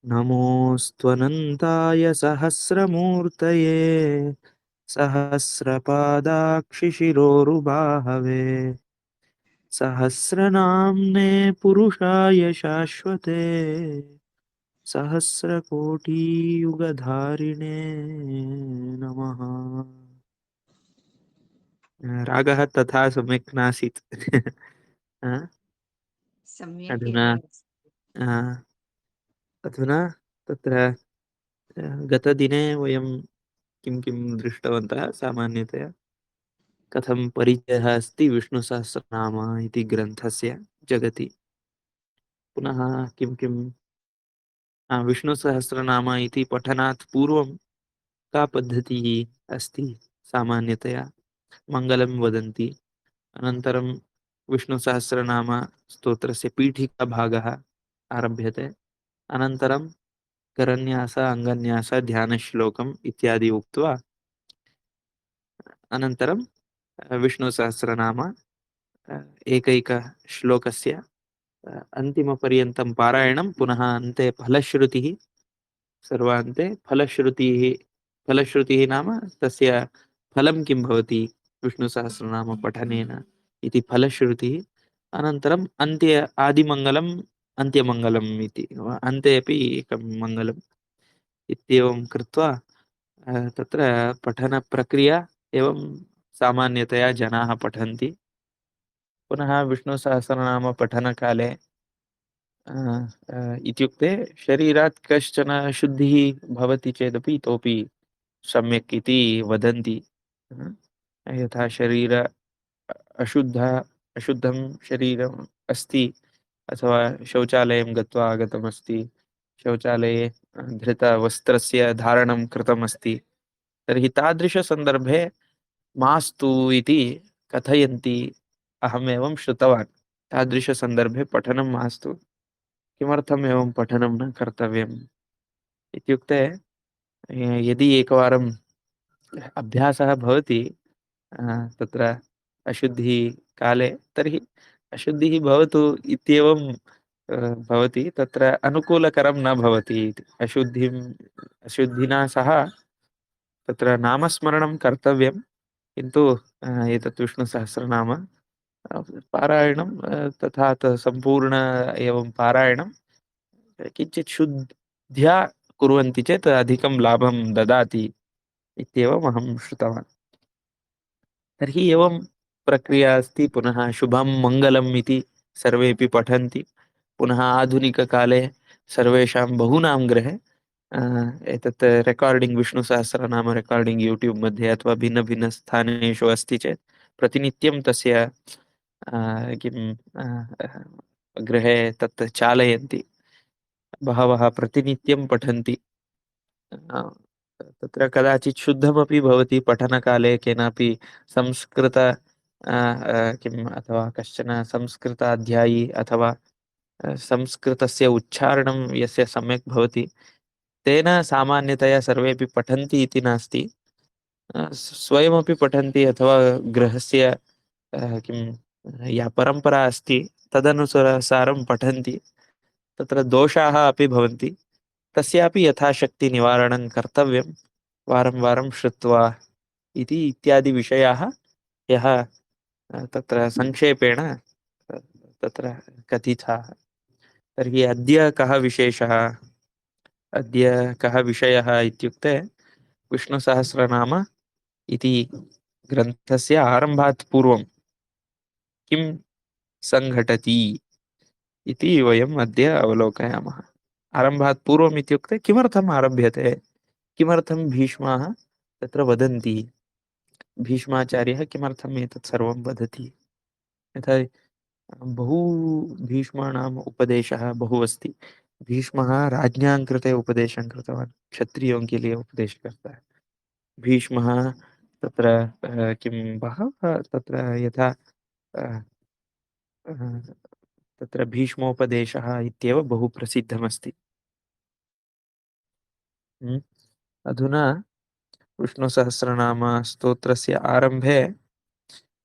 नमोऽस्त्वनन्ताय सहस्रमूर्तये सहस्रपादाक्षिशिरोरुबाहवे सहस्रनाम्ने पुरुषाय शाश्वते सहस्रकोटियुगधारिणे नमः। रागः तथा सम्यक् नासीत्। सम्यक् अधुना एव। अधुना तत्र गतदिने वयं किं किं दृष्टवन्तः सामान्यतया कथं परिचयः अस्ति विष्णुसहस्रनाम इति ग्रन्थस्य जगति। पुनः किं किं विष्णुसहस्रनाम इति पठनात् पूर्वं का पद्धतिः अस्ति सामान्यतया मङ्गलं वदन्ति, अनन्तरं विष्णुसहस्रनाम स्तोत्रस्य पीठिकाभागः आरभ्यते, अनन्तरं करन्यास अङ्गन्यास ध्यानश्लोकम् इत्यादि उक्त्वा अनन्तरं विष्णुसहस्रनाम एकैकश्लोकस्य अन्तिमपर्यन्तं पारायणं, पुनः अन्ते फलश्रुतिः, सर्वान्ते फलश्रुतिः। फलश्रुतिः नाम तस्य फलं किं भवति विष्णुसहस्रनाम पठनेन इति फलश्रुतिः। अनन्तरम् अन्त्य आदिमङ्गलम् अन्त्यमङ्गलम् इति अन्ते अपि एकं मङ्गलम् इत्येवं कृत्वा तत्र पठनप्रक्रिया एवं सामान्यतया जनाः पठन्ति। पुनः विष्णुसहस्रनाम पठनकाले इत्युक्ते शरीरात् कश्चन शुद्धिः भवति चेदपि इतोपि सम्यक् इति वदन्ति। यथा शरीर अशुद्धं शरीरम् अस्ति, अथवा शौचालयं गत्वा आगतमस्ति, शौचालये धृतवस्त्रस्य धारणं कृतमस्ति, तर्हि तादृशसन्दर्भे मास्तु इति कथयन्ति। अहमेवं श्रुतवान्, तादृशसन्दर्भे पठनं मास्तु। किमर्थम् एवं पठनं न कर्तव्यम् इत्युक्ते यदि एकवारम् अभ्यासः भवति तत्र अशुद्धिः काले, तर्हि अशुद्धिः भवतु इत्येवं भवति, तत्र अनुकूलकरं न भवति इति। अशुद्धिना सह तत्र नामस्मरणं कर्तव्यं, किन्तु एतत् विष्णुसहस्रनाम पारायणं तथा सम्पूर्ण एवं पारायणं किञ्चित् शुद्ध्या कुर्वन्ति चेत् अधिकं लाभं ददाति इत्येवम् अहं श्रुतवान्। तर्हि एवं प्रक्रिया अस्ति। पुनः शुभं मङ्गलम् इति सर्वेपि पठन्ति। पुनः आधुनिककाले सर्वेषां बहूनां गृहे एतत् रेकार्डिङ्ग् विष्णुसहस्रनाम रेकार्डिङ्ग् यूट्यूब् मध्ये अथवा भिन्नभिन्नस्थानेषु अस्ति चेत् प्रतिनित्यं तस्य किं गृहे तत् चालयन्ति, बहवः प्रतिनित्यं पठन्ति। तत्र कदाचित् शुद्धमपि भवति पठनकाले केनापि संस्कृत किम् अथवा कश्चन संस्कृताध्यायी अथवा संस्कृतस्य उच्चारणं यस्य सम्यक् भवति तेन सामान्यतया सर्वेपि पठन्ति इति नास्ति। स्वयमपि पठन्ति अथवा गृहस्य किं या परम्परा अस्ति तदनुसारं पठन्ति। तत्र दोषाः अपि भवन्ति, तस्यापि यथाशक्ति निवारणं कर्तव्यं, वारं वारं श्रुत्वा इति इत्यादि विषयाः यः तत्र संक्षेपेण तत्र कथिताः। तर्हि अद्य कः विशेषः, अद्य कः विषयः इत्युक्ते विष्णुसहस्रनाम इति ग्रन्थस्य आरम्भात् पूर्वं किं सङ्घटति इति वयम् अद्य अवलोकयामः। आरम्भात् पूर्वम् इत्युक्ते किमर्थम् आरभ्यते, किमर्थं भीष्माः तत्र वदन्ति, भीष्माचार्यः किमर्थम् एतत् सर्वं वदति। यथा बहु भीष्माणाम् उपदेशः बहु अस्ति। भीष्मः राज्ञां कृते उपदेशं कृतवान्, क्षत्रियों के लिए उपदेश करता है भीष्मः। तत्र किं बहवः तत्र यथा अ, अ, तत्र भीष्मोपदेशः इत्येव बहु प्रसिद्धमस्ति। अधुना विष्णुसहस्रनाम स्तोत्रस्य आरम्भे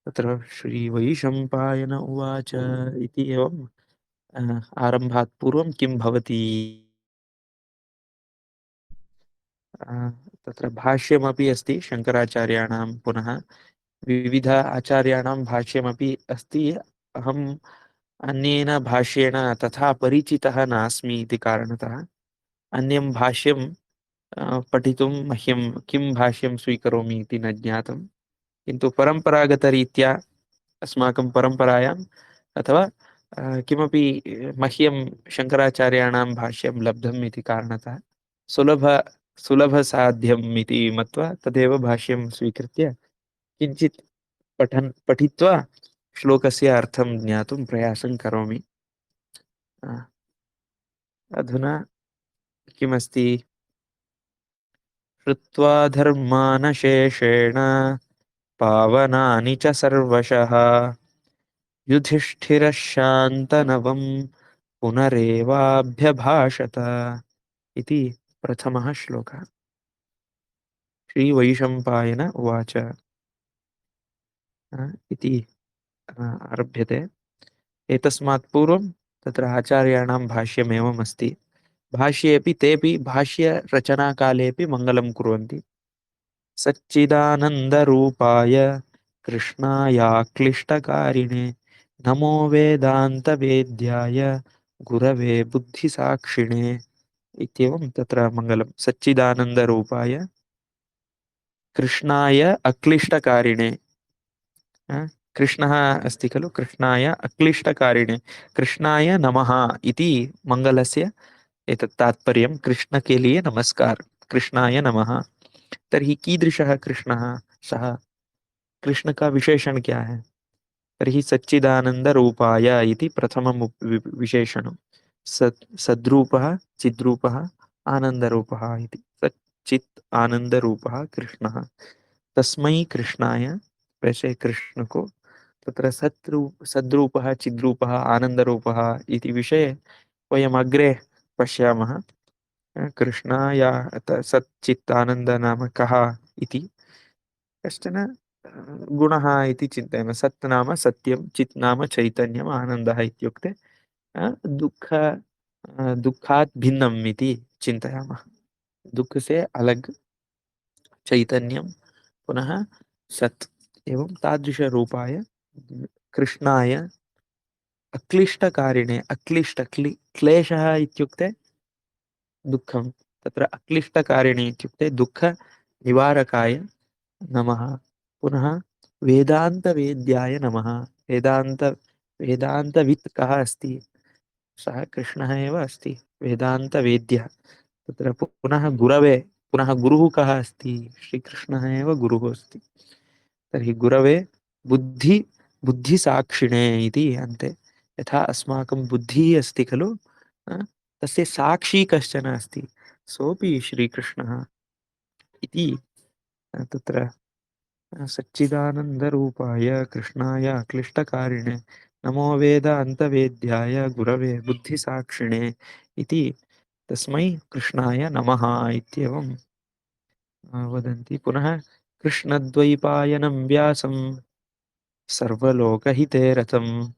तत्र श्रीवैशम्पायन उवाच इति एवं आरम्भात् पूर्वं किं भवति तत्र भाष्यमपि अस्ति शङ्कराचार्याणां, पुनः विविध आचार्याणां भाष्यमपि अस्ति। अहम् अन्येन भाष्येण तथा परिचितः नास्मि इति कारणतः अन्यं भाष्यं पठितुं मह्यं किं भाष्यं स्वीकरोमि इति न ज्ञातं। किन्तु परम्परागतरीत्या अस्माकं परम्परायाम् अथवा किमपि मह्यं शङ्कराचार्याणां भाष्यं लब्धम् इति कारणतः सुलभ सुलभसाध्यम् इति मत्वा तदेव भाष्यं स्वीकृत्य किञ्चित् पठित्वा श्लोकस्य अर्थं ज्ञातुं प्रयासं करोमि। अ, अधुना किमस्ति? श्रुत्वा धर्मानशेषेण पावनानि च सर्वशः युधिष्ठिरः शान्तनवं पुनरेवाभ्यभाषत इति प्रथमः श्लोकः। श्रीवैशम्पायन उवाच इति आरभ्यते। एतस्मात् पूर्वं तत्र आचार्याणां भाष्यमेवम् अस्ति। भाष्येऽपि तेऽपि भाष्यरचनाकालेऽपि मङ्गलं कुर्वन्ति। सच्चिदानन्दरूपाय कृष्णायाक्लिष्टकारिणे नमो वेदान्तवेद्याय गुरवे बुद्धिसाक्षिणे इत्येवं तत्र मङ्गलं। सच्चिदानन्दरूपाय कृष्णाय अक्लिष्टकारिणे, अ, कृष्णः अस्ति खलु, कृष्णाय अक्लिष्टकारिणे कृष्णाय नमः इति मङ्गलस्य एतत् तात्पर्यं। कृष्ण के लिए नमस्कार, कृष्णाय नमः। तर्हि कीदृशः कृष्णः सः? कृष्ण का विशेषण क्या है? तर्हि सच्चिदानंद रूपाय इति प्रथमं विशेषणं। सद्रूपः, चिद्रूपः, आनन्दरूपः इति। सच्चित् आनन्दरूपः कृष्णः, तस्मै कृष्णाय, वैसे कृष्ण को तत्र सद्रूपः, चिद्रूपः, आनन्दरूपः इति विषये वयम् अग्रे पश्यामः। कृष्णाय सच्चित् आनन्द नाम कः इति कश्चन गुणः इति चिन्तयामः। सत् नाम सत्यं, चित् नाम चैतन्यम्, आनन्दः इत्युक्ते दुःखात् भिन्नम् इति चिन्तयामः। दुःख से अलग चैतन्यं, पुनः सत्, एवं तादृशरूपाय कृष्णाय अक्लिष्टकारिणे, क्लेशः इत्युक्ते दुःखं, तत्र अक्लिष्टकारिणे इत्युक्ते दुःखनिवारकाय नमः। पुनः वेदान्तवेद्याय नमः। वेदान्तवित् कः अस्ति? सः कृष्णः एव अस्ति, वेदान्तवेद्यः। तत्र पुनः गुरवे, पुनः गुरुः कः अस्ति? श्रीकृष्णः एव गुरुः अस्ति। तर्हि गुरवे बुद्धिसाक्षिणे इति अन्ते। यथा अस्माकं बुद्धिः अस्ति खलु, अ, तस्य साक्षी कश्चन अस्ति, सोऽपि श्रीकृष्णः इति। तत्र सच्चिदानन्दरूपाय कृष्णाय अक्लिष्टकारिणे नमो वेदान्तवेद्याय गुरवे बुद्धिसाक्षिणे इति तस्मै कृष्णाय नमः इत्येवं वदन्ति। पुनः कृष्णद्वैपायनं व्यासं सर्वलोकहिते रतं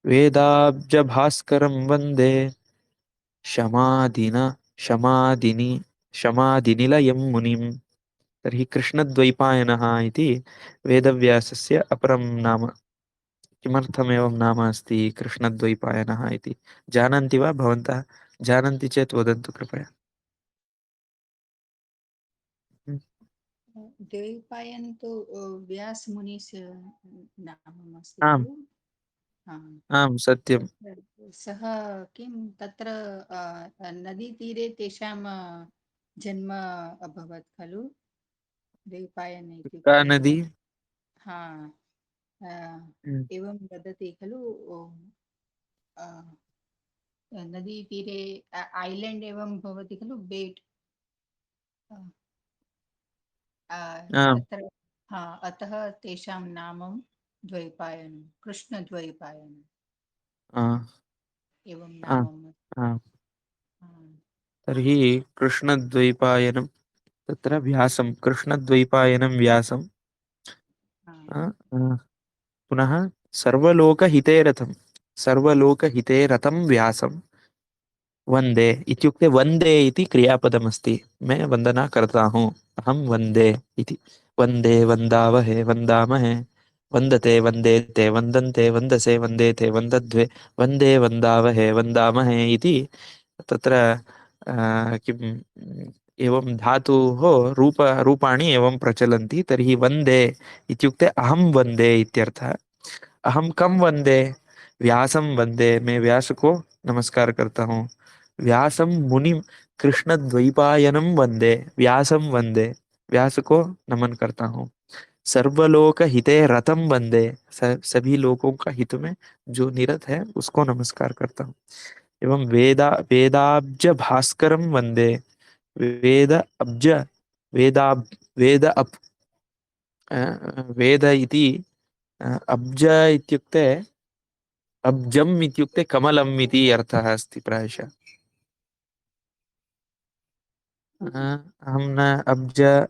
वेदाब्जभास्करं वन्दे शमादिन शमादिनि शमादिनिलयं मुनिम्। तर्हि कृष्णद्वैपायनः इति वेदव्यासस्य अपरं नाम। किमर्थम् एवं नाम अस्ति कृष्णद्वैपायनः इति जानन्ति वा भवन्तः? जानन्ति चेत् वदन्तु कृपया। हम्म। द्वैपायन तो व्यास मुनि से नामम् अस्ति आम् खलु। हा। आम् सत्यम्। सः किं तत्र नदीतीरे तेषां जन्म अभवत् खलु, द्वैपायन का इत्युक्ते। नदी? हा, अ, हम्म। एवं वदति खलु। अ, नदीतीरे ऐलैण्ड् एवं भवति खलु, बेट् आम् तत्र। हा, अतः तेषां नामं द्वैपायनं, कृष्णद्वैपायनम् आ, एवं आ, नामम्। आ। हा, तर्हि कृष्णद्वैपायनं, तत्र व्यासं कृष्णद्वैपायनं व्यासं, हा, आ, आ, पुनः सर्वलोकहिते रतं, सर्वलोकहिते रतं व्यासं वन्दे इत्युक्ते वन्दे इति क्रियापदमस्ति। मैं वन्दना करता हूँ, अहं वन्दे इति। वन्दे वन्दावहे वन्दामहे, वन्दते वन्देते वन्दन्ते वन्दसे वन्देते वन्दद्वे, वन्दे वन्दावहे वन्दामहे इति तत्र किम् एवं धातोः रूपाणि एवं प्रचलन्ति। तर्हि वन्दे इत्युक्ते अहं वन्दे इत्यर्थः। अहम कम वंदे, व्यासम वंदे, मैं व्यास को नमस्कार करता हूँ। व्यासम मुनिम कृष्ण द्वैपायनम वंदे, व्यासम वंदे, व्यास को नमन करता हूँ। सर्वलोक हिते रतम वंदे, सभी लोगों का हित में जो निरत है उसको नमस्कार करता हूँ। एवं वेदाब्ज भास्करम वंदे, वेद अब्ज वेदाब वेद अप वेद इति अब्ज इत्युक्ते अब्जम् इत्युक्ते कमलम् इति अर्थः अस्ति प्रायशः। अहं न अब्ज,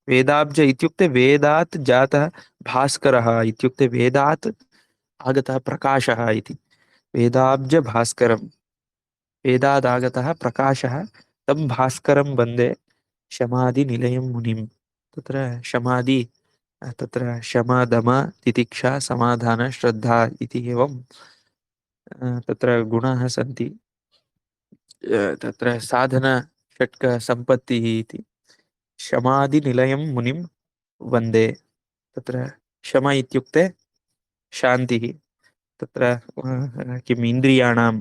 वेदाब्ज इत्युक्ते वेदात् जातः भास्करः इत्युक्ते वेदात् आगतः प्रकाशः इति। वेदाब्ज भास्करम्, वेदादागतः प्रकाशः, तं भास्करं वन्दे शमादिनिलयं मुनिम्। तत्र शमादि, तत्र शम दम तितिक्षा समाधान श्रद्धा इति एवं तत्र गुणाः सन्ति। तत्र साधन षट्क सम्पत्तिः इति। शमादिनिलयं मुनिं वन्दे, तत्र शम इत्युक्ते शान्तिः, तत्र किम् इन्द्रियाणां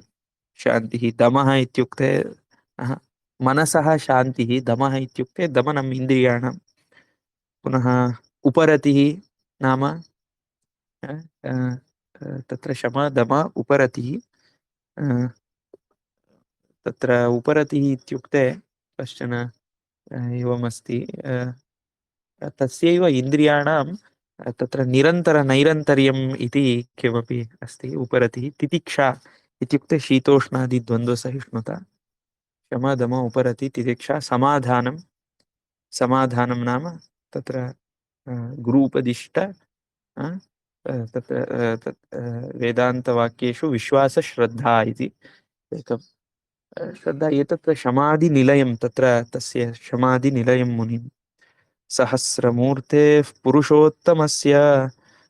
शान्तिः। दमः इत्युक्ते मनसः शान्तिः, दमः इत्युक्ते दमनम् इन्द्रियाणां। पुनः उपरतिः नाम तत्र शम दम उपरतिः। तत्र उपरतिः इत्युक्ते कश्चन एवमस्ति, तस्यैव इन्द्रियाणां तत्र निरन्तरनैरन्तर्यम् इति किमपि अस्ति उपरतिः। तितिक्षा इत्युक्ते शीतोष्णादिद्वन्द्वसहिष्णुता। शमदम उपरति तितिक्षा समाधानं, समाधानं नाम तत्र गुरूपदिष्ट तत्र वेदान्तवाक्येषु विश्वासश्रद्धा इति एकं श्रद्धा। एतत् शमादिनिलयं, तत्र तस्य शमादिनिलयं मुनिम्। सहस्रमूर्तेः पुरुषोत्तमस्य,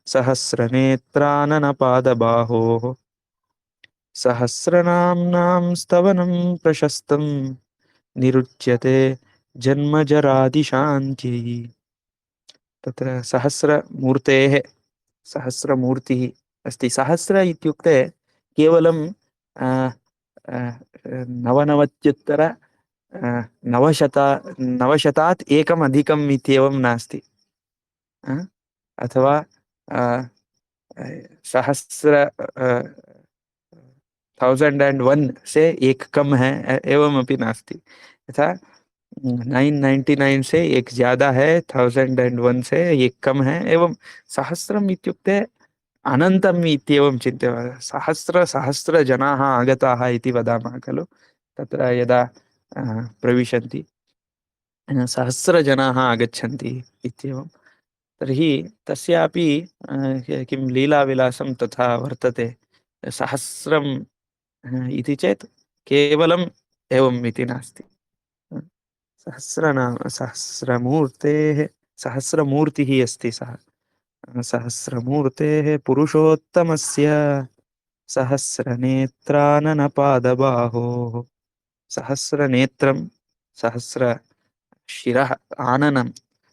सहस्रनेत्राननपादबाहोः, सहस्रनाम्नां स्तवनं प्रशस्तं, निरुच्यते जन्मजरादिशान्त्यै। तत्र सहस्रमूर्तेः, सहस्रमूर्तिः अस्ति। सहस्र इत्युक्ते केवलं अ, अ, नवनवत्युत्तर नवशत नवशतात् एकम् अधिकम् इत्येवं नास्ति। अथवा अ, सहस्र 1001 से एक कम है, एवमपि नास्ति। यथा 999 से एक ज्यादा है, 1001 से एक कम है, एवं सहस्रम् इत्युक्ते अनन्तम् इत्येवं चिन्त्य। सहस्रजनाः आगताः इति वदामः खलु, तत्र यदा प्रविशन्ति सहस्रजनाः आगच्छन्ति इत्येवं। तर्हि तस्यापि किं लीलाविलासं तथा वर्तते। सहस्रम् इति चेत् केवलम् एवम् इति नास्ति। सहस्रनाम सहस्रमूर्तेः, सहस्रमूर्तिः अस्ति सः। सहस्रमूर्तेः पुरुषोत्तमस्य, सहस्रनेत्राननपादबाहोः। सहस्रनेत्रं, सहस्रशिरः आननं,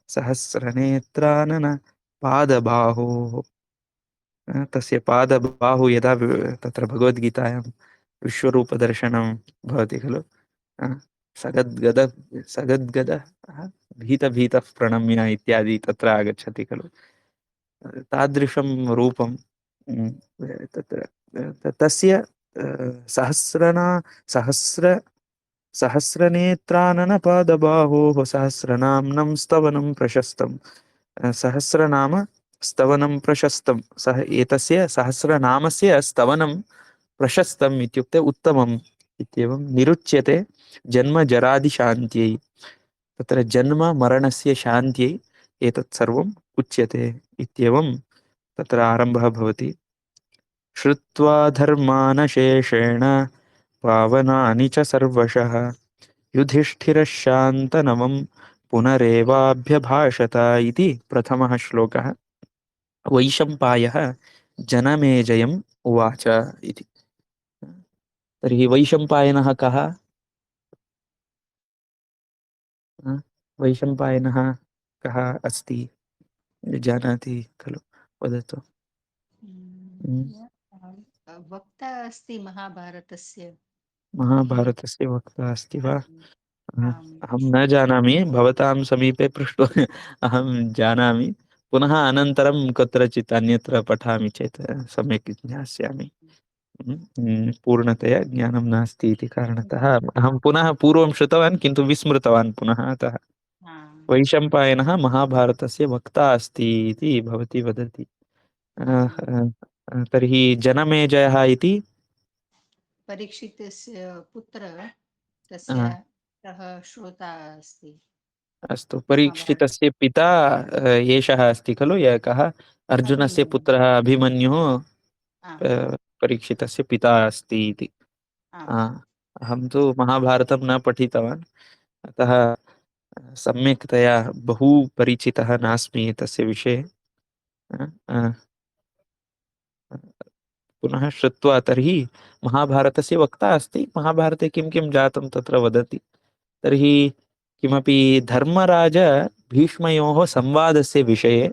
सहस्रनेत्रानन पादबाहोः। तस्य पादबाहु यदा तत्र भगवद्गीतायां विश्वरूपदर्शनं भवति खलु, अ, सगद्गद सगद्गद भीतभीतः प्रणम्य इत्यादि तत्र आगच्छति खलु। तादृशं रूपं तत्र तस्य सहस्रना सहस्र सहस्रनेत्राननपादबाहोः, सहस्रनाम्नं स्तवनं प्रशस्तं। सहस्रनाम स्तवनं प्रशस्तं, सः एतस्य सहस्रनामस्य स्तवनं प्रशस्तम् इत्युक्ते उत्तमम् इत्येवं। निरुच्यते जन्मजरादिशान्त्यै, तत्र जन्म मरणस्य शान्त्यै एतत् सर्वम् उच्यते इत्येवं तत्र आरम्भः भवति। श्रुत्वा धर्मानशेषेण पावनानि च सर्वशः युधिष्ठिरः पुनरेवाभ्यभाषत इति प्रथमः श्लोकः। वैशम्पायः जनमेजयम् उवाच इति। तर्हि वैशम्पायनः कः? वैशम्पायनः कः अस्ति? जानाति खलु? वदतु। वक्ता अस्ति महाभारतस्य। महाभारतस्य वक्ता अस्ति वा? आम्। अहं न जानामि, भवतां समीपे पृष्ट्वा अहं जानामि। पुनः अनन्तरं कुत्रचित् अन्यत्र पठामि चेत् सम्यक् ज्ञास्यामि। पूर्णतया ज्ञानं नास्ति इति कारणतः अहं पुनः पूर्वं श्रुतवान्, किन्तु विस्मृतवान् पुनः। अतः वैशम्पायनः महाभारतस्य वक्ता अस्ति इति भवती वदति। तर्हि जनमेजयः इति परीक्षितस्य पुत्र, अ, तस्य सः श्रोता अस्ति अस्तु, महाभारत। परीक्षितस्य पिता एषः अस्ति खलु, कः? अर्जुनस्य अभिमन्यु। पुत्रः अभिमन्युः आम्। परीक्षितस्य पिता अस्ति इति। आम्। आ, अहं तु महाभारतं न पठितवान्, अतः सम्यक्तया बहु परिचितः नास्मि तस्य विषये। अ, अ, पुनः श्रुत्वा तर्हि महाभारतस्य वक्ता अस्ति, महाभारते किं किं जातं तत्र वदति। तर्हि किमपि धर्मराज भीष्मयोः संवादस्य विषये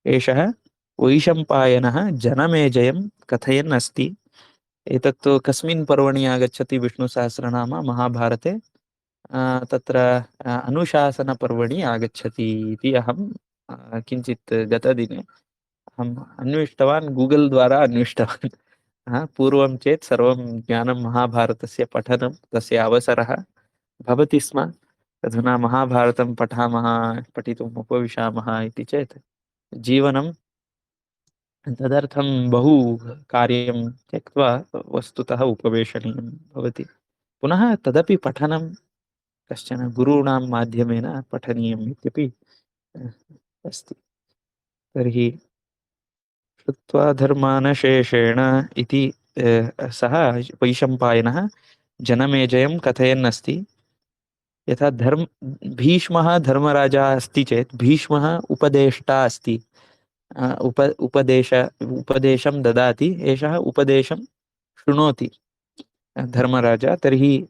एषः वैशम्पायनः जनमेजयं कथयन् अस्ति। एतत्तु कस्मिन् पर्वणि आगच्छति विष्णुसहस्रनाम महाभारते? तत्र अनुशासनपर्वणि आगच्छति इति अहं किञ्चित् गतदिने अहम् अन्विष्टवान्, गूगल् द्वारा अन्विष्टवान्। पूर्वं चेत् सर्वं ज्ञानं महाभारतस्य पठनं, तस्य अवसरः भवति स्म। अधुना महाभारतं पठितुम् उपविशामः इति चेत् जीवनं तदर्थं बहु कार्यं त्यक्त्वा वस्तुतः उपवेशनीयं भवति। पुनः तदपि पठनं कश्चन गुरूणां माध्यमेन पठनीयम् इत्यपि अस्ति। तर्हि श्रुत्वा धर्मानशेषेण इति सः वैशम्पायनः जनमेजयं कथयन् अस्ति। यथा भीष्मः धर्मराजा अस्ति चेत् भीष्मः उपदेष्टा अस्ति। उपदेशं ददाति, एषः उपदेशं शृणोति धर्मराजा। तर्हि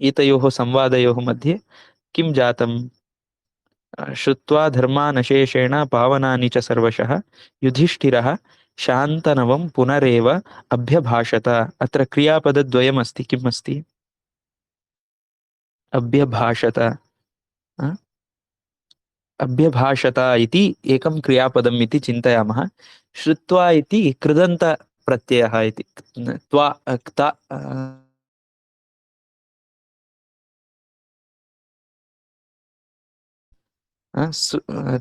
एतयोः संवादयोः मध्ये किं जातं? श्रुत्वा धर्मानशेषेण पावनानि च सर्वशः युधिष्ठिरः शान्तनवं पुनरेव अभ्यभाषत। अत्र क्रियापदद्वयमस्ति, किम् अस्ति? अभ्यभाषत। अभ्यभाषत इति एकं क्रियापदम् इति चिन्तयामः। श्रुत्वा इति कृदन्तप्रत्ययः इति। त्वा क्ता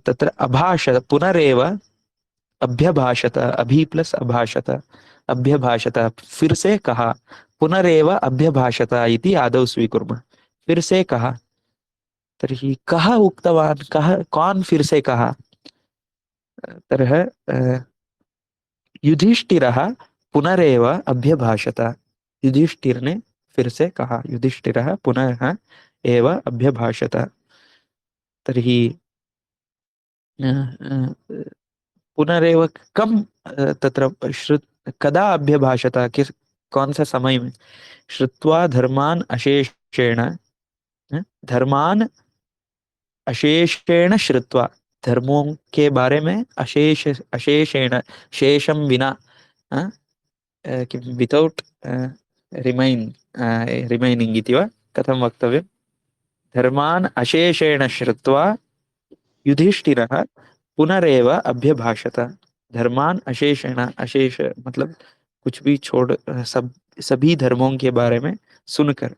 तत्र अभाषत, पुनरेव अभ्यभाषत, अभि प्लस अभाषत, अभ्यभाषत, फिर से कहा। पुनरेव अभ्यभाषत इति आदौ स्वीकुर्मः। फिर से कहा, तर्हि कः उक्तवान्? कः, कौन फिर से कहा? तर्हि युधिष्ठिरः पुनरेव अभ्यभाषत। युधिष्ठिर ने फिर से कहा, युधिष्ठिरः पुनः एव अभ्यभाषत। तर्हि पुनरेव कम तत्र कदा अभ्यभाषत, किस कौन सा समय में? श्रुत्वा धर्मान् अशेषेण, धर्मान् अशेषेण श्रुत्वा, धर्मों के बारे में अशेषेण, शेषम विना, वितौट रिमैनिंग इति वा, कथं वक्तव्यं? धर्मान् अशेषेण श्रुत्वा युधिष्ठिरः पुनरेव अभ्यभाषत। धर्मान अशेषेण, अशेष मतलब कुछ भी छोड़, सभी धर्मों के बारे में सुनकर,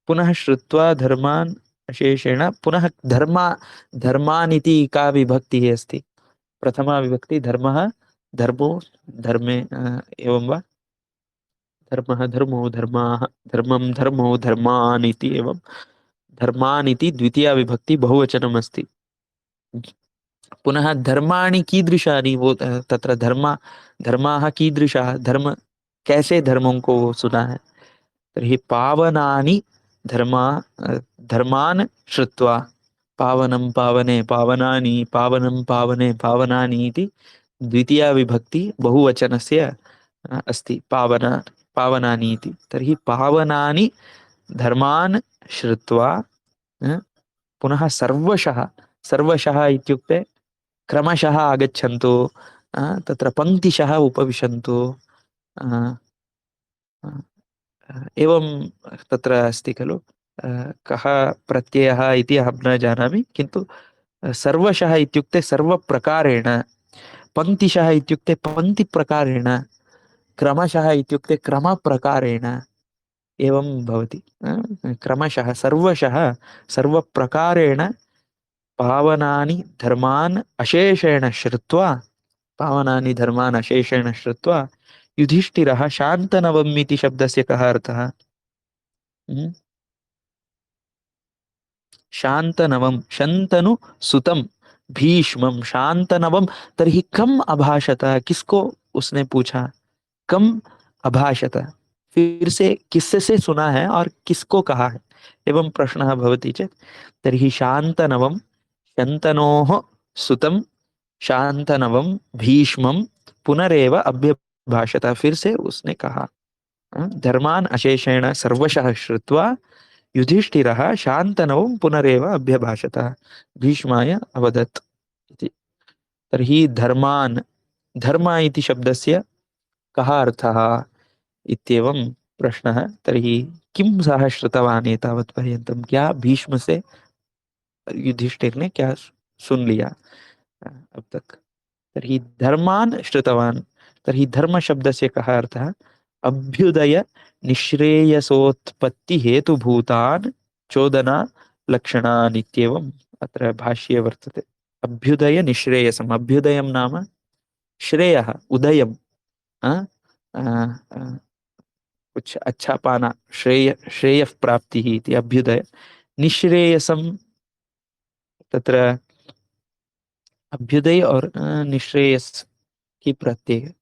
पुनः श्रुत्वा धर्मान अशेषेण, पुनः धर्मान इति का विभक्तिः अस्ति? प्रथमा विभक्ति धर्मः, धर्मो, धर्मे, एवं वा? धर्मः, धर्मो, धर्माः, धर्मं, धर्मो, धर्मान् इति एवं धर्मान् इति द्वितीया विभक्ति बहुवचनमस्ति। पुनः धर्माणि कीदृशानि? वो तत्र धर्माः कीदृशाः? कैसे धर्मों को वो सुना है। तर्हि पावनानि धर्मा धर्मान् श्रुत्वा, पावनं पावने पावनानि, पावनं पावने पावनानि इति द्वितीया विभक्ति बहुवचनस्य अस्ति, पावनानि इति। तर्हि पावनानि धर्मान् श्रुत्वा, अ, पुनः सर्वशः, सर्वशः इत्युक्ते क्रमशः आगच्छन्तु, तत्र पङ्क्तिशः उपविशन्तु, अ, एवं तत्र अस्ति खलु। कः प्रत्ययः इति अहं न जानामि, किन्तु सर्वशः इत्युक्ते सर्वप्रकारेण, पङ्क्तिशः इत्युक्ते पङ्क्तिप्रकारेण, क्रमशः इत्युक्ते क्रमप्रकारेण, एवं भवति। क्रमशः सर्वशः सर्वप्रकारेण पावनानि धर्मान् अशेषेण श्रुत्वा, पावनानि धर्मान् अशेषेण श्रुत्वा युधिष्ठिरः शान्तनवम् इति शब्दस्य कः अर्थः? हम्म? शान्तनवम, शंतनु सुतम भीष्मम शान्तनवम। तर्हि कम अभाषत, किसको उसने पूछा, कम अभाषत, फिर से किससे से सुना है और किसको कहा है, एवं प्रश्नः भवति चेत् तर्हि शान्तनवम शन्तनोः सुतम शान्तनवम भीष्मम पुनरेव अभ्यभाषत, फिर से उसने कहा। धर्मान् अशेषेण सर्वशः श्रुत्वा युधिष्ठिरः शान्तनवं पुनरेव अभ्यभाषत, भीष्माय अवदत् इति। तर्हि धर्मान्, धर्म इति शब्दस्य कः अर्थः इत्येवं प्रश्नः। तर्हि किं सः श्रुतवान् एतावत् पर्यन्तं, क्या भीष्म से युधिष्ठिर ने क्या सुन लिया अब तक? तर्हि धर्मान् श्रुतवान्। तर्हि धर्म शब्दस्य कः अर्थः? अभ्युदय निःश्रेयसोत्पत्ति हेतुभूतान् चोदना लक्षणान् इत्येवम् अत्र भाष्ये वर्तते। अभ्युदय निःश्रेयसम्, अभ्युदयं नाम श्रेयः, उदयम्, अ, अ, अ, कुछ अच्छा पाना, श्रेयः प्राप्तिः इति अभ्युदय। निःश्रेयसं, तत्र अभ्युदय और निःश्रेयस की प्रत्यय।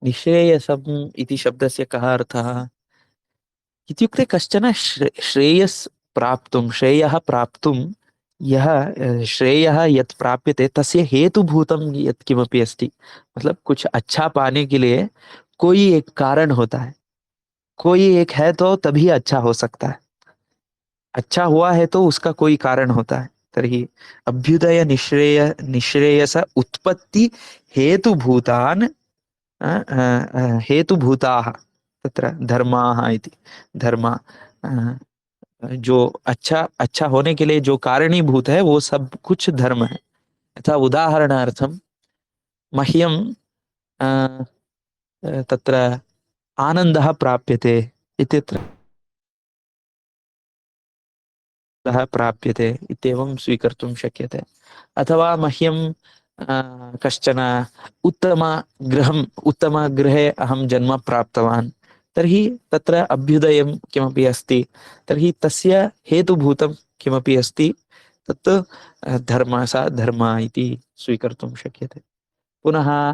निःश्रेयसम् इति शब्दस्य कः अर्थः इत्युक्ते कश्चन श्रेयस् प्राप्तुं, श्रेयः प्राप्तुं यः श्रेयः यत् प्राप्यते तस्य हेतुभूतं यत् किमपि अस्ति, मतलब कुछ अच्छा पाने के लिए कोई एक कारण होता है, कोई एक है तो तभी अच्छा हो सकता है, अच्छा हुआ है तो उसका कोई कारण होता है। तर्हि अभ्युदय निःश्रेयस उत्पत्ति हेतुभूतान्, हेतुभूताः, तत्र धर्माः इति। धर्म, जो अच्छा अच्छा होने के लिए जो कारणीभूत है वो सब कुछ धर्म है। यथा उदाहरणार्थं मह्यं तत्र आनन्दः प्राप्यते इत्यत्र प्राप्यते इत्येवं स्वीकर्तुं शक्यते। अथवा मह्यं कश्चन उत्तमगृहम्, उत्तमगृहे अहं जन्म प्राप्तवान्, तर्हि तत्र अभ्युदयं किमपि अस्ति, तर्हि तस्य हेतुभूतं किमपि अस्ति, तत् धर्म, सा धर्म इति स्वीकर्तुं शक्यते। पुनः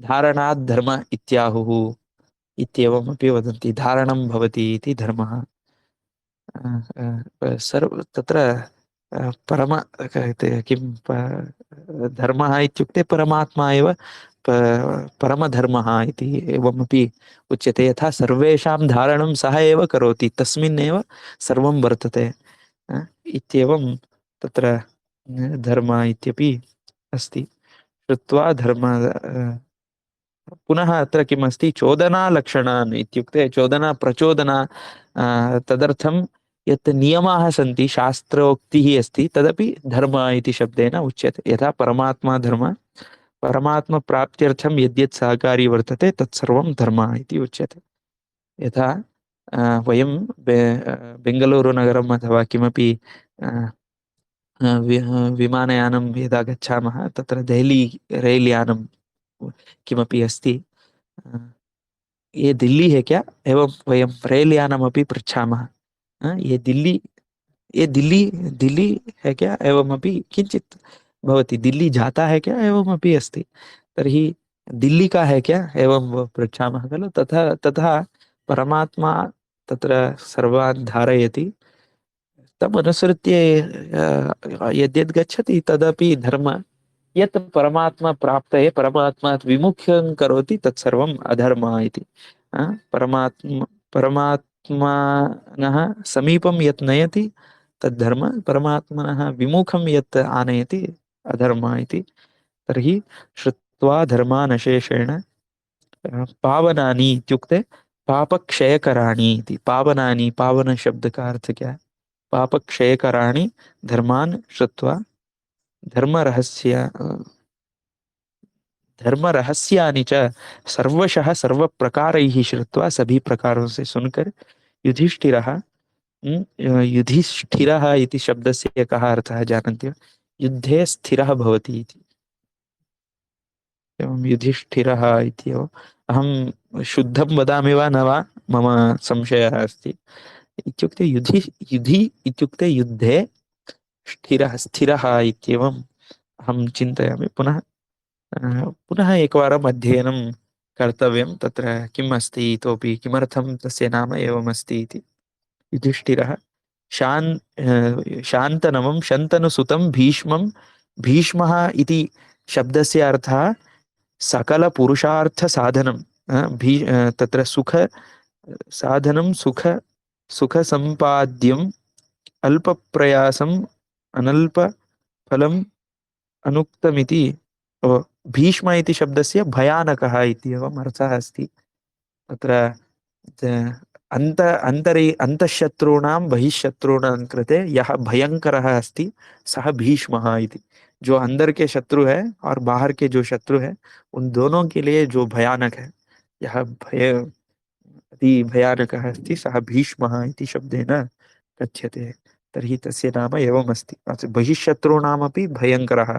धारणात् धर्म इत्याहुः इत्येवमपि वदन्ति, धारणं भवति इति धर्मः। सर्व तत्र परम किं धर्मः इत्युक्ते परमात्मा एव परमधर्मः इति एवमपि उच्यते। यथा सर्वेषां धारणं सः एव करोति, तस्मिन्नेव सर्वं वर्तते, इत्येवं तत्र धर्म इत्यपि अस्ति। श्रुत्वा धर्म, पुनः अत्र किम् अस्ति, चोदनालक्षणान् इत्युक्ते चोदना प्रचोदना, तदर्थं यत् नियमाः सन्ति, शास्त्रोक्तिः अस्ति, तदपि धर्म इति शब्देन उच्यते। यथा परमात्मा धर्म, परमात्मप्राप्त्यर्थं यद्यत् सहकारी वर्तते तत्सर्वं धर्म इति उच्यते। यथा वयं बेङ्गलूरुनगरम् अथवा किमपि विमानयानं यदा गच्छामः, तत्र देहली रैल् यानं किमपि अस्ति, ये दिल्ली है क्या, एवं वयं रेल यानमपि पृच्छामः, ये दिल्ली, ये दिल्ली, दिल्ली है क्या, एवमपि किञ्चित् भवति, दिल्ली जाता है क्या, एवमपि अस्ति। तर्हि दिल्ली का है क्या एवं वो पृच्छामः खलु तथा तथा परमात्मा तत्र सर्वान् धारयति तमनुसृत्य यद्यद् गच्छति तदपि धर्म यत् परमात्मा प्राप्तये परमात्मात् विमुख्यं करोति तत्सर्वम् अधर्म इति परमात्मनः समीपं यत् नयति तद्धर्म परमात्मनः विमुखं यत् आनयति अधर्म इति तर्हि श्रुत्वा धर्मानशेषेण पावनानि इत्युक्ते पापक्षयकराणि इति पावनानि पावन शब्द का अर्थ क्या है पापक्षयकराणि धर्मान् श्रुत्वा धर्मरहस्य धर्मरहस्यानि च सर्वशः सर्वप्रकारैः श्रुत्वा सभी प्रकारों से सुनकर युधिष्ठिरः युधिष्ठिरः इति शब्दस्य कः अर्थः जानन्ति वा युद्धे स्थिरः भवति इति एवं युधिष्ठिरः इत्येव अहं शुद्धं वदामि वा न वा मम संशयः अस्ति इत्युक्ते युधि इत्युक्ते युद्धे स्थिरः स्थिरः इत्येवम् अहं चिन्तयामि पुनः एकवारम् अध्ययनं कर्तव्यं तत्र किम् अस्ति इतोपि किमर्थं तस्य नाम एवमस्ति इति युधिष्ठिरः शान्तनवं शन्तनुसुतं भीष्मं भीष्मः इति शब्दस्य अर्थः सकलपुरुषार्थसाधनं तत्र साधनं सुखसम्पाद्यम् अल्पप्रयासम् अनल्पफलम् अनुक्तमिति भीष्म इति शब्दस्य भयानकः इति एवम् अर्थः अस्ति तत्र अन्तःशत्रूणां बहिःशत्रूणां कृते यः भयंकरः अस्ति सः भीष्मः इति जो अंदर के शत्रु है और बाहर के जो शत्रु है उन दोनों के लिए जो भयानक है यह भय अति भयानकः अस्ति सः भीष्मः इति शब्देन कथ्यते तर्हि तस्य नाम एवमस्ति बहिःशत्रूणामपि भयङ्करः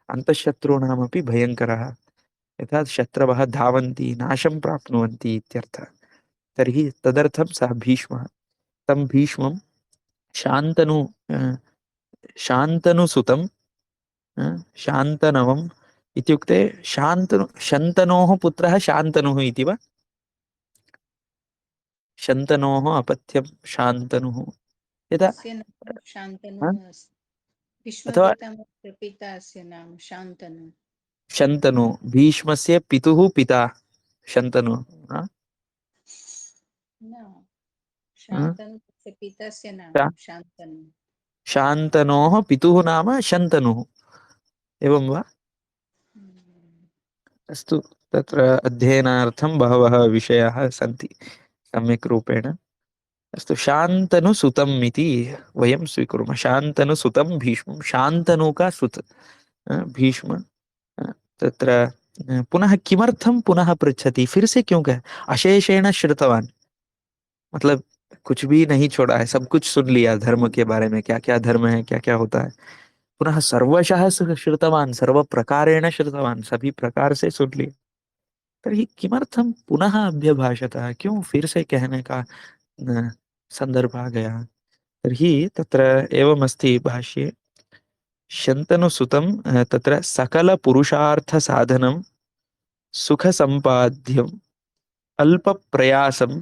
अन्तःशत्रूणामपि भयङ्करः यथा शत्रवः धावन्ति नाशं प्राप्नुवन्ति इत्यर्थः तर्हि तदर्थं सः भीष्मः तं भीष्मं शान्तनु शान्तनुसुतं शान्तनवम् इत्युक्ते शन्तनोः पुत्रः शान्तनुः इति वा शन्तनोः अपत्यं शान्तनुः यदा तस्य नाम हाँ? शान्तनुः अस्ति। अथवा भीष्मपितामहस्य पितास्य नाम शान्तनु। शन्तनु भीष्मस्य पितुः पिता शन्तनु हाँ? न, हाँ? शान्तनु तस्य पितस्य नाम शा- शान्तनु। शान्तनोः पितुः नाम शन्तनुः एवं वा हम्म। अस्तु तत्र अध्ययनार्थं बहवः विषयाः सन्ति सम्यक् रूपेण अस्तु शान्तनुसुतम् इति वयं स्वीकुर्मः शान्तनुसुतं भीष्मं शान्तनुका सुत भीष्म तत्र पुनः किमर्थं पुनः पृच्छति फिर से क्यों कह अशेषेण श्रुतवान मतलब कुछ भी नहीं छोड़ा है सब कुछ सुन लिया धर्म के बारे में क्या क्या धर्म है क्या क्या होता है पुनः सर्वशः श्रुतवान सर्व प्रकारेण श्रुतवान सभी प्रकार से सुन लिया तर्हि किमर्थं पुनः अभ्यभाषतः क्यों फिर से कहने का न, संदर्भ आ गया तर्हि तत्र एवमस्ति भाष्ये शन्तनुसुतं तत्र सकलपुरुषार्थसाधनं सुखसम्पाद्यम् अल्पप्रयासम्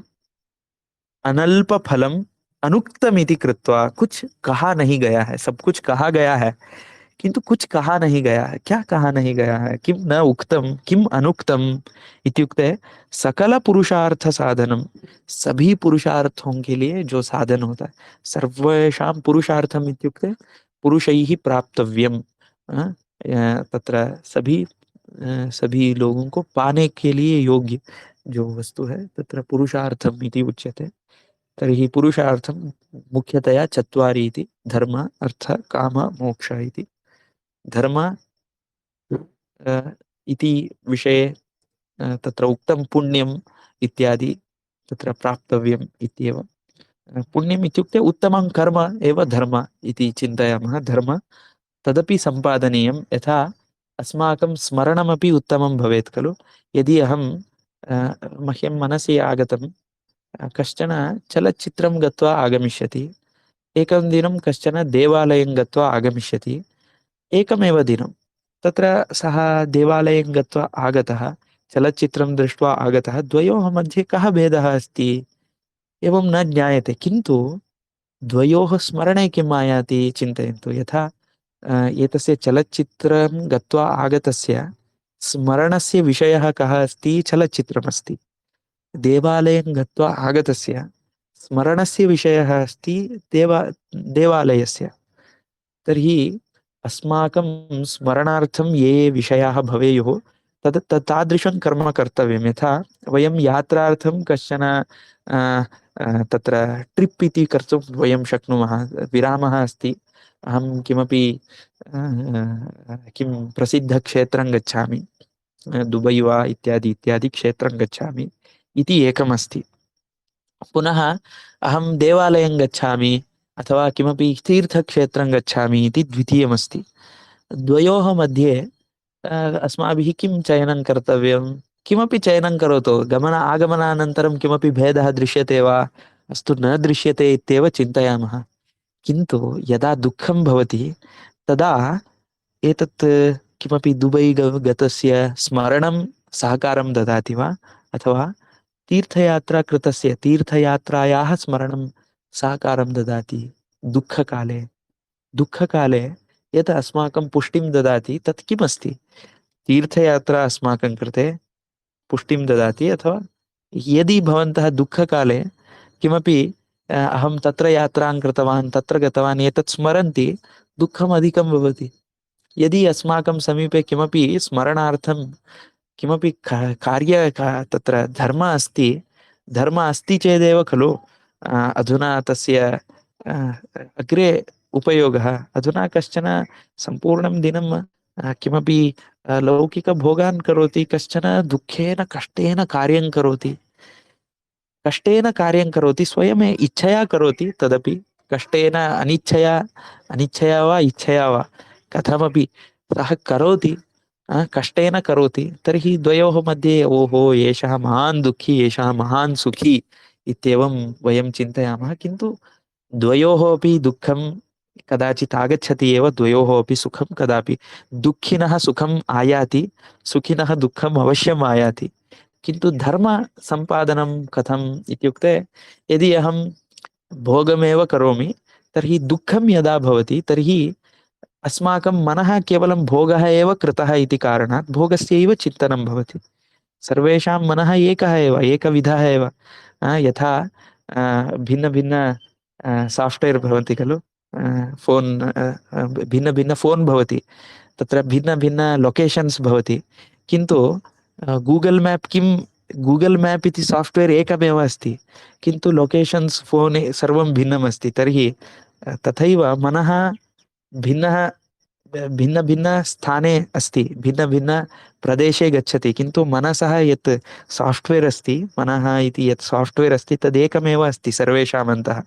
अनल्पफलम् अनुक्तमिति कृत्वा कुछ कहा नहीं गया है सब कुछ कहा गया है किंतु कुछ कहा नहीं गया है क्या कहा नहीं गया है किम न उक्तम किम अनुक्तम इत्युक्ते सकल पुरुषार्थ साधनम सभी पुरुषार्थों के लिए जो साधन होता है सर्वेषां पुरुषार्थम इत्युक्ते पुरुषैः प्राप्तव्यम तत्र सभी लोगों को पाने के लिए योग्य जो वस्तु है तत्र पुरुषार्थम इति उच्यते तर्हि पुरुषार्थं मुख्यतया चत्वारि इति धर्म अर्थ काम मोक्ष इति धर्म इति विषये तत्र उक्तं पुण्यम् इत्यादि तत्र प्राप्तव्यम् इत्येव पुण्यम् इत्युक्ते उत्तमं कर्म एव धर्म इति चिन्तयामः धर्म तदपि सम्पादनीयं यथा अस्माकं स्मरणमपि उत्तमं भवेत् खलु यदि अहं मह्यं मनसि आगतं कश्चन चलच्चित्रं गत्वा आगमिष्यति एकं दिनं कश्चन देवालयं गत्वा आगमिष्यति एकमेव दिनं तत्र सः देवालयं गत्वा आगतः चलच्चित्रं दृष्ट्वा आगतः, द्वयोः मध्ये कः भेदः अस्ति एवं न ज्ञायते। किन्तु द्वयोः स्मरणे किम् आयाति चिन्तयन्तु। यथा एतस्य चलच्चित्रं गत्वा आगतस्य स्मरणस्य विषयः कः अस्ति, चलच्चित्रमस्ति। देवालयं गत्वा आगतस्य स्मरणस्य विषयः अस्ति देवालयस्य। तर्हि अस्माकं स्मरणार्थं ये ये विषयाः भवेयुः तादृशं कर्म कर्तव्यं। यथा वयं यात्रार्थं कश्चन तत्र ट्रिप् इति कर्तुं वयं शक्नुमः। विरामः अस्ति, अहं किमपि किं प्रसिद्धक्षेत्रं गच्छामि, दुबै वा इत्यादि इत्यादि क्षेत्रं गच्छामि इति एकमस्ति। पुनः अहं देवालयं गच्छामि अथवा किमपि तीर्थक्षेत्रं गच्छामि इति द्वितीयमस्ति। द्वयोः मध्ये अस्माभिः किं चयनं कर्तव्यं? किमपि चयनं करोतु, आगमनानन्तरं किमपि भेदः दृश्यते वा? अस्तु, न दृश्यते इत्येव चिन्तयामः। किन्तु यदा दुःखं भवति तदा एतत् किमपि दुबै गतस्य स्मरणं सहकारं ददाति वा? अथवा तीर्थयात्रायाः स्मरणं सहकारं ददाति दुःखकाले? दुःखकाले यत् अस्माकं पुष्टिं ददाति तत् किमस्ति? तीर्थयात्रा अस्माकं कृते पुष्टिं ददाति। अथवा यदि भवन्तः दुःखकाले किमपि अहं तत्र यात्रां कृतवान्, तत्र गतवान्, एतत् स्मरन्ति, दुःखम् अधिकं भवति। यदि अस्माकं समीपे किमपि स्मरणार्थं किमपि तत्र धर्म अस्ति चेदेव खलु अधुना तस्य अग्रे उपयोगः। अधुना कश्चन सम्पूर्णं दिनं किमपि लौकिकभोगान् करोति, कश्चन दुःखेन कष्टेन कार्यं करोति। कष्टेन कार्यं करोति, स्वयम् इच्छया करोति, तदपि कष्टेन, अनिच्छया वा इच्छया वा कथमपि सः करोति, कष्टेन करोति। तर्हि द्वयोः मध्ये ओहो एषः महान् दुःखी, एषः महान् सुखी इत्येवं वयं चिन्तयामः। किन्तु द्वयोः अपि दुःखं कदाचित् आगच्छति एव, द्वयोः अपि सुखं कदापि। दुःखिनः सुखम् आयाति, सुखिनः दुःखम् अवश्यम् आयाति। किन्तु धर्म सम्पादनं कथम् इत्युक्ते, यदि अहं भोगमेव करोमि तर्हि दुःखं यदा भवति तर्हि अस्माकं मनः केवलं भोगः एव कृतः इति कारणात् भोगस्यैव चिन्तनं भवति। सर्वेषां मनः एकः एव, एकविधः एव। यथा भिन्न साफ्ट्वेर् भवन्ति खलु, फोन्, भिन्न फोन् भवति, तत्र भिन्न लोकेशन्स् भवति। किन्तु गूगल् मैप् किं, गूगल् मैप् इति साफ्ट्वेर् एकमेव अस्ति, किन्तु लोकेशन्स् फोन् सर्वं भिन्नमस्ति। तर्हि तथैव मनः भिन्नः, भिन्नस्थाने अस्ति, भिन्नप्रदेशे गच्छति, किन्तु मनसः यत् साफ्ट्वेर् अस्ति, मनः इति यत् साफ्ट्वेर् अस्ति तदेकमेव अस्ति सर्वेषाम् अन्तः।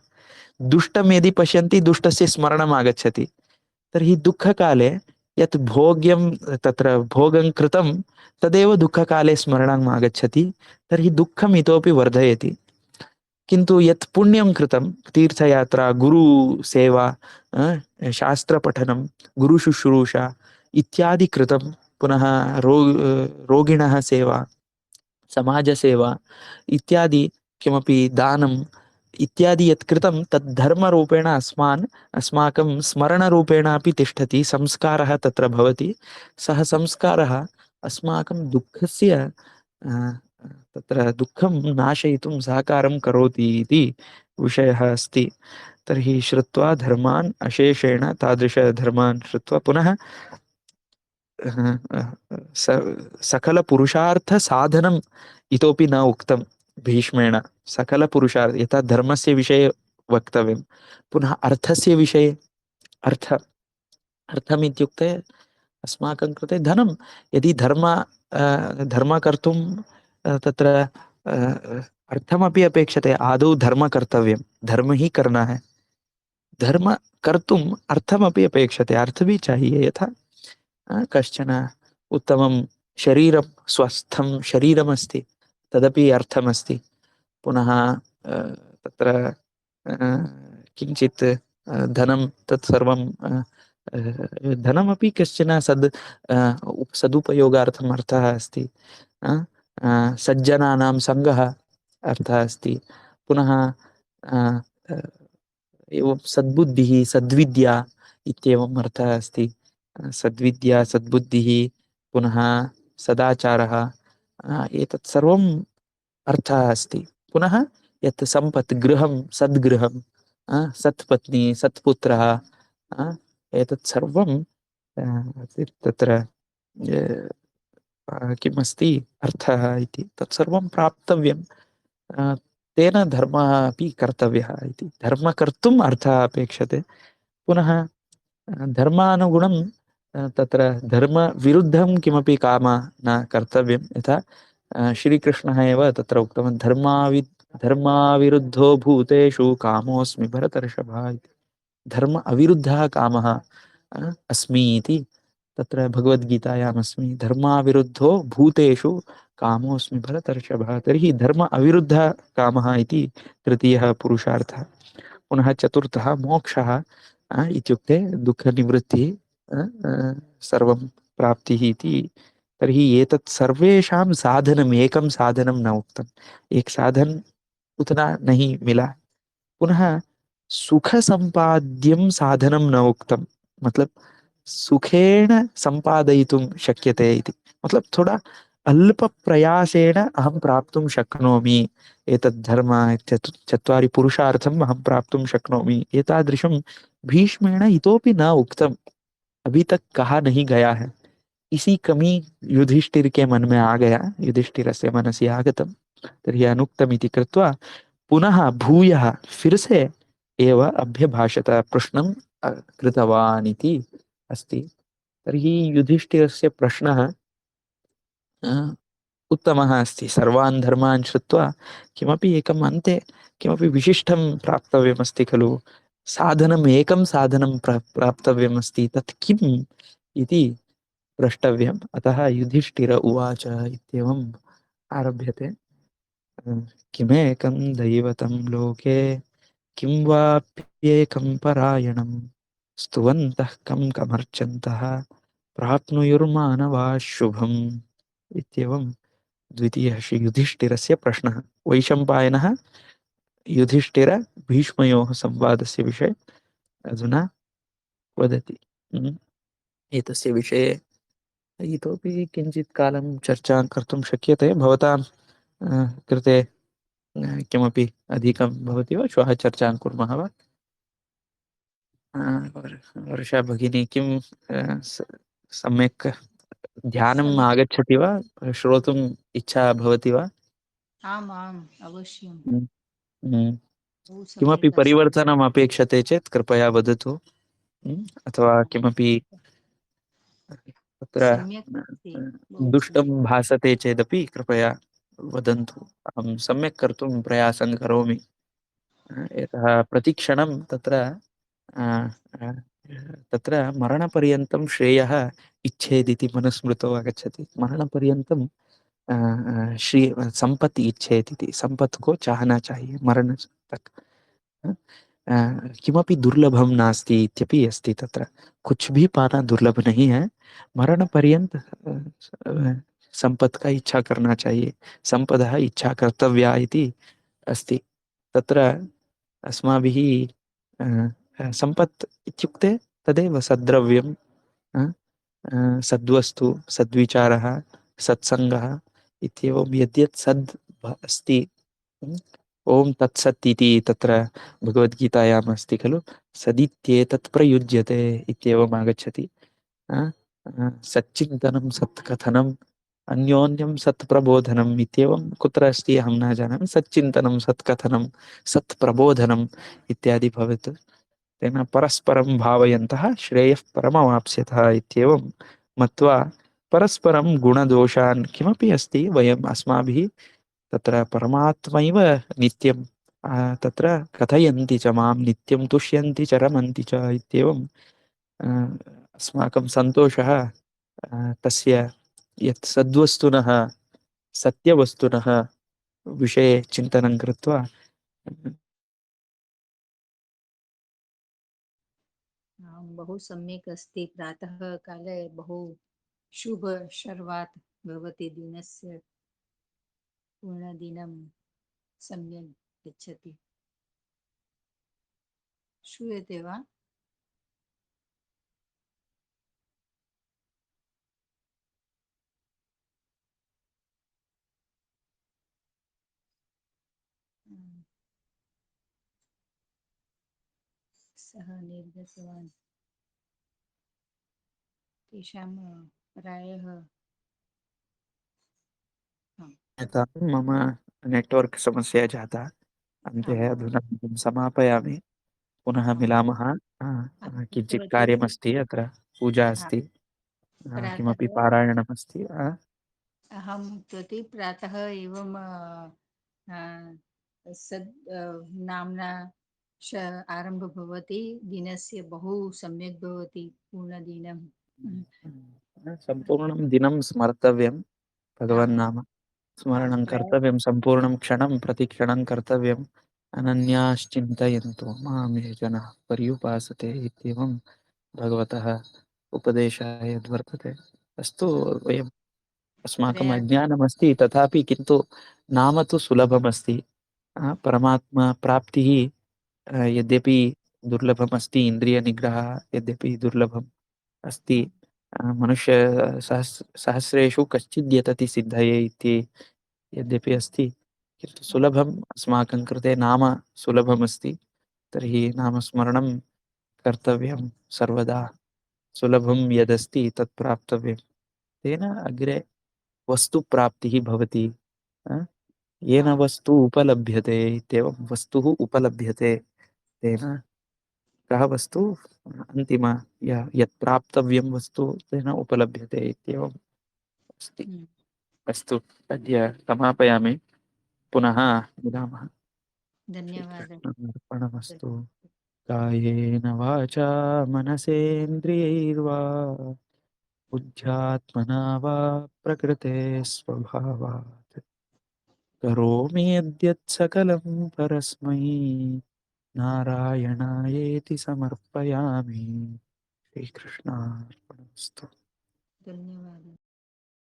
दुष्टं यदि पश्यन्ति, दुष्टस्य स्मरणम् आगच्छति। तर्हि दुःखकाले यत् भोग्यं, तत्र भोगं कृतं तदेव दुःखकाले स्मरणम् आगच्छति। तर्हि दुःखम् इतोपि वर्धयति। किन्तु यत् पुण्यं कृतं, तीर्थयात्रा, गुरुसेवा, शास्त्रपठनं, गुरुशुश्रूषा इत्यादि कृतं, पुनः रोगिणः सेवा, समाजसेवा इत्यादि, किमपि दानम् इत्यादि यत् कृतं तत् धर्मरूपेण अस्माकं स्मरणरूपेण अपि तिष्ठति, संस्कारः तत्र भवति। सः संस्कारः अस्माकं दुःखस्य तत्र दुःखं नाशयितुं सहकारं करोति इति विषयः अस्ति। तर्हि श्रुत्वा धर्मान् अशेषेण, तादृशधर्मान् श्रुत्वा पुनः सकलपुरुषार्थसाधनम् इतोपि न उक्तं भीष्मेण। सकलपुरुषार्थ, यथा धर्मस्य विषये वक्तव्यं, पुनः अर्थस्य विषये। अर्थम् इत्युक्ते अस्माकं कृते धनं। यदि धर्म कर्तुं तत्र अर्थमपि अपेक्षते। आदौ धर्म कर्तव्यं, धर्म ही करना है। धर्म कर्तुम् अर्थमपि अपेक्षते, अर्थ भी चाहिए। यथा कश्चन उत्तमं शरीरं, स्वस्थं शरीरमस्ति, तदपि अर्थमस्ति। पुनः तत्र किञ्चित् धनं, तत्सर्वं धनमपि कश्चन सदुपयोगार्थम् अर्थः अस्ति। सज्जनानां सङ्गः अर्थः अस्ति। पुनः एवं सद्बुद्धिः सद्विद्या इत्येवम् अर्थः अस्ति। सद्विद्या सद्बुद्धिः पुनः सदाचारः एतत् सर्वम् अर्थः अस्ति। पुनः यत् सम्पत् गृहं सद्गृहं सत्पत्नी सत्पुत्रः एतत् सर्वं तत्र किम् अस्ति अर्थः इति तत्सर्वं प्राप्तव्यं। अ, तेन धर्मः अपि कर्तव्यः इति। धर्मः कर्तुम् अर्थः अपेक्षते। पुनः धर्मानुगुणं तत्र धर्मविरुद्धं किमपि काम न कर्तव्यं। यथा श्रीकृष्णः एव तत्र उक्तवान् धर्माविरुद्धो भूतेषु कामोऽस्मि भरतर्षभ इति। धर्म अविरुद्धः कामः अस्मि इति तत्र भगवद्गीतायामस्मि। धर्माविरुद्धो भूतेषु कामोऽस्मि भरतर्षभ। तर्हि धर्म अविरुद्धः कामः इति तृतीयः पुरुषार्थः। पुनः चतुर्थः मोक्षः इत्युक्ते दुःखनिवृत्तिः सर्वं प्राप्तिः इति। तर्हि एतत् सर्वेषां साधनम् एकं साधनं न उक्तम्। एक साधन उतना नहीं मिला। पुनः सुख संपाद्यं साधनं न उक्तं। मतलब सुखेन संपादयितुं शक्यते इति। मतलब थोड़ा अल्प प्रयासेन अहं प्राप्तुं शक्नोमि एतद् धर्म चत्वारि पुरुषार्थम् अहं प्राप्तुं शक्नोमि एतादृशं भीष्मेण इतोपि न उक्तम्। अभी तक कहा नहीं गया है। इसी कमी युधिष्ठिर के मन में आ गया। युधिष्ठिरस्य मनसि आगतं। तर्हि अनुक्तमिति कृत्वा पुनः भूयः फिर से एव अभ्यभाषत प्रश्नं कृतवान् इति अस्ति। तर्हि युधिष्ठिरस्य प्रश्नः अ, उत्तमः अस्ति। सर्वान् धर्मान् श्रुत्वा किमपि एकम् अन्ते किमपि विशिष्टं प्राप्तव्यमस्ति खलु। साधनम् एकं साधनं प्राप्तव्यमस्ति तत् किम् इति प्रष्टव्यम्। अतः युधिष्ठिर उवाच इत्येवम् आरभ्यते। किमेकं दैवतं लोके किं वाप्येकं परायणं स्तुवन्तः कं कमर्चन्तः प्राप्नुयुर्मानवाः शुभम् इत्येवं द्वितीयः श्री युधिष्ठिरस्य प्रश्नः। वैशम्पायनः युधिष्ठिर भीष्मयोः संवादस्य विषये अधुना वदति। एतस्य विषये इतोपि किञ्चित् कालं चर्चां कर्तुं शक्यते। भवतां कृते किमपि अधिकं भवति वा? श्वः चर्चां कुर्मः वा? वर्षा भगिनी किं सम्यक् ध्यानम् सम्यक्। आगच्छति वा? श्रोतुम् इच्छा भवति वा? आम् आम् अवश्यं हम्म, हम्म। बहु किमपि सम्यक् अस्ति। परिवर्तनम् अपेक्षते चेत् कृपया वदतु। अथवा किमपि तत्र सम्यक् अस्ति बहु सम्यक्। दुष्टं भासते चेदपि कृपया वदन्तु। अहं सम्यक् कर्तुं प्रयासं करोमि। यतः प्रतिक्षणं तत्र अ, अ, तत्र मरणपर्यन्तं श्रेयः इच्छेदिति मनुस्मृतौ आगच्छति। मरणपर्यन्तं श्री संपत्ति इच्छेदिति। संपत्ति को चाहना चाहिए मरण तक। किमपि दुर्लभम नास्ति इत्यपि अस्ति तत्र। कुछ भी पाना दुर्लभ नहीं है। मरण पर्यंत संपत् का इच्छा करना चाहिए। संपदः इच्छा कर्तव्या इति अस्ति। तत्र अस्माभिः संपत् इत्युक्ते तदेव सद्द्रव्यं सद्वस्तु सद्विचारः सत्सङ्गः इत्येवं यद्यत् सद् अस्ति। हम्म, ओम तत्सत् इति तत्र भगवद्गीतायाम् अस्ति खलु। सदित्येतत् प्रयुज्यते इत्येवम् आगच्छति। अ, सच्चिन्तनं सत्कथनम् अन्योन्यं सत्प्रबोधनम् इत्येवं कुत्र अस्ति अहं न जानामि। सच्चिन्तनं सत्कथनं सत्प्रबोधनम् इत्यादि भवेत्। तेन परस्परं भावयन्तः श्रेयः परमवाप्स्यतः इत्येवं मत्वा परस्परं गुणदोषान् किमपि अस्ति वयम् अस्माभिः तत्र परमात्मैव नित्यं तत्र कथयन्ति च मां नित्यं तुष्यन्ति च रमन्ति च इत्येवं अ, अस्माकं सन्तोषः तस्य यत् सद्वस्तुनः सत्यवस्तुनः विषये चिन्तनं कृत्वा आम्, बहु सम्यक् अस्ति। प्रातः काले बहु शुभ शर्वात् भवति दिनस्य। पूर्णदिनं सम्यक् गच्छति। श्रूयते वा? सः निर्गतवान्। तेषां प्रायः मम नेट्वर्क् समस्या जाता। अन्ते आम् अधुना समापयामि। पुनः आम् मिलामः। अहम् किञ्चित् उक्तवती कार्यमस्ति अत्र, पूजा हा, अस्ति, प्रातः किमपि पारायणमस्ति। अहम् उक्तवती प्रातः एवं सद् नाम्ना आरम्भः भवति, दिनस्य बहु सम्यक् भवति पूर्णदिनं। सम्पूर्णं दिनं स्मर्तव्यं, आम् भगवन्नाम स्मरणं प्राय कर्तव्यं, सम्पूर्णं क्षणं प्रतिक्षणं कर्तव्यम्। अनन्याश्चिन्तयन्तो मां ये जनाः पर्युपासते इत्येवं भगवतः उपदेशः यद्वर्तते। अस्तु, आम् वयम् अस्माकम् प्रयास अज्ञानमस्ति, तथापि किन्तु नाम तु सुलभमस्ति। परमात्मा प्राप्तिः यद्यपि दुर्लभमस्ति, इन्द्रियनिग्रहः यद्यपि दुर्लभम् अस्ति, मनुष्य सहस्रेषु कश्चिद् यतति सिद्धये इति यद्यपि अस्ति, किन्तु सुलभम् अस्माकं कृते नाम सुलभमस्ति। तर्हि नामस्मरणं कर्तव्यं सर्वदा। सुलभं यदस्ति तत् प्राप्तव्यं, तेन अग्रे वस्तुप्राप्तिः भवति। अ? येन आम् वस्तु उपलभ्यते इत्येवं, वस्तुः उपलभ्यते तेन। कः वस्तु? अन्तिम यत् प्राप्तव्यं वस्तु तेन उपलभ्यते इत्येवम् अस्ति। हम्म, अस्तु, अद्य समापयामि, पुनः मिलामः। धन्यवादः। श्रीकृष्णार्पणमस्तु। कायेन वाचा मनसेन्द्रियैर्वा बुद्ध्यात्मना वा प्रकृते स्वभावात् करोमि यद्यत् सकलं परस्मै नारायणायेति समर्पयामि। श्रीकृष्णार्पणमस्तु। धन्यवादः।